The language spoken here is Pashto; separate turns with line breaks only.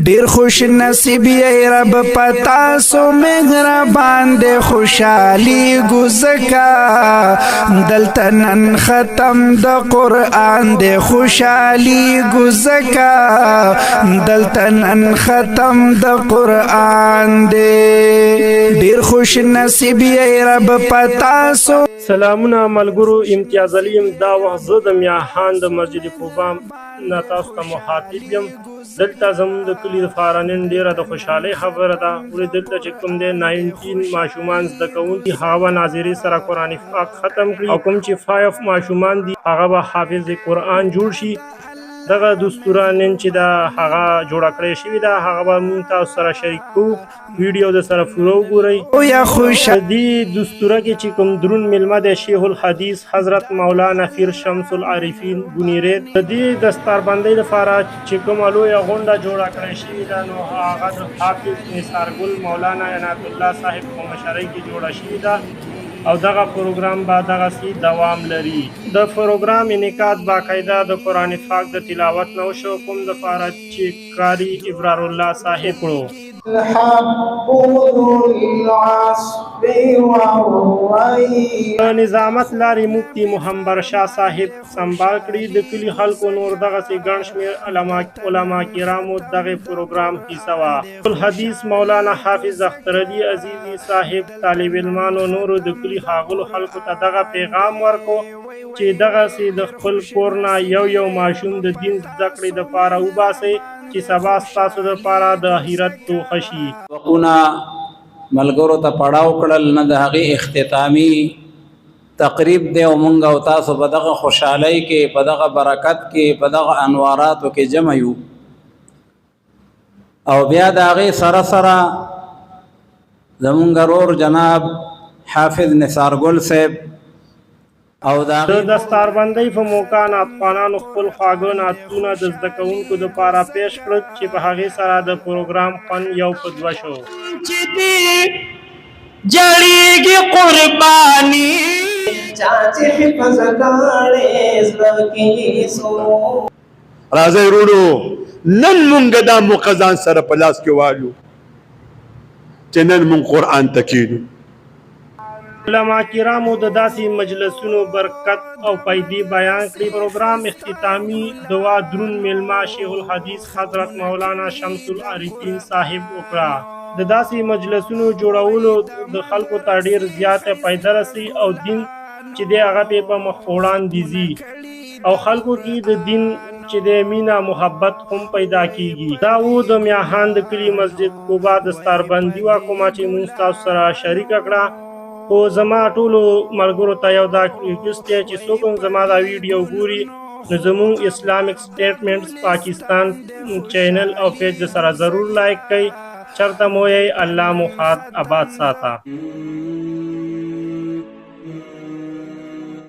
ډیر خوش نصیب ای رب پتا سو مهربان دے خوشحالی گزکا دلتنن ختم د قرآن دے خوشحالی گزکا دلتنن ختم د قرآن دے ډیر خوش نصیب ای رب پتا سو.
سلامونه ملګرو، امتیاز علیم دا وخت زه د میاخان د مسجد قبا نه تاسو ته مخاطب یم. دلته زموږ د کلي دپاره نن ډېره د خوشحالۍ خبره ده. ولې دلته چې کوم دی 19 ماشومان زده کوونکي هغه به ناظرې سره قرآن پاک ختم کړي، او کوم چې 5 ماشومان دي هغه به حافظ قرآن جوړ شي. دغه دستوره نن چې دا هغه جوړه کړې شوې ده هغه به موږ تاسو سره شریک کوو. ویډیو د سره پوره وګورئ. د دې دستوره کې چې کوم درون میلمه دی شیخ الحدیث حضرت مولانا پیر شمس العارفین بنیرید، د دې دستاربندۍ لپاره چې کومه لویه غونډه جوړه کړې شوې ده نو هغه د حافظ نثارګل مولانا عنایت الله صاحب په مشرۍ کې جوړه شوې ده، او دغه پروګرام به دغسې دوام لري. د پروګرام انعقاد باقاعده د قرآن پاک د تلاوت نه وشو، کوم دپاره چې قاري ابرار الله صاحب کړو. د نظامت لارې مفتی محمد شاه صاحب سنبال کړي. د کلي خلکو نور دغسې ګڼ شمېر علما کرامو دغه پروګرام حصه وه. الحدیث مولانا حافظ اختر علي عزیزي صاحب طالب علمانو نورو د کلي ښاغلو خلکو ته دغه پیغام ورکو چې دغسې د خپل کور نه یو ماشوم د دین زده کړې دپاره وباسئ چې سبا ستاسو دپاره د آخرت توښه شي.
وقونه ملګرو ته پړاو کړل، نه د هغې اختتامي تقریب دی، او مونږ او تاسو په دغه خوشحالۍ کې، په دغه برکت کې، په دغه انواراتو کې جمع یو، او بیا د هغې سره سره زمونږ ورور جناب حافظ نثارګل صاحب او د
دستاربندۍ په موقع نعتخوانانو خپل خواږه نعتونه د زده کوونکو دپاره پیش کړل چې په هغې سره د پروګرام خوند یو په دوه شو.
جړېږي قرباني چاچې حفظ کړې زړه کې سرو.
راځئ وروڼو، نن مونږ دا موقع ځان سره په لاس کې والو چې نن مونږ قرآن ته کښېنو.
علما کرامو د داسې مجلسونو برکت او فایدې بیان کړي. پروګرام اختتامي دعا درون میلمه شیخ الحدیث حضرت مولانا شمس العارفین صاحب وکړه. د داسې مجلسونو جوړولو د خلکو ته ډېر زیاته فایده رسي، او دین چې دی هغه پې په مخ وړاندې ځي، او خلکو کې د دین چې د مینه محبت هم پیدا کیږي. دا و د میاخان د کلي مسجد قبا دستاربندي وه کومه چې موږ تاسو سره شریکه کړه. خو زما ټولو ملګرو ته یو دا ریکویسټ دی چې څوک هم زما دا ویډیو ګوري نو زموږ اسلامک سټیټمنټس پاکستان چینل او پیج د سره ضرور لایک کړئ. چرته مو یې الله مو ښاد آباد ساته.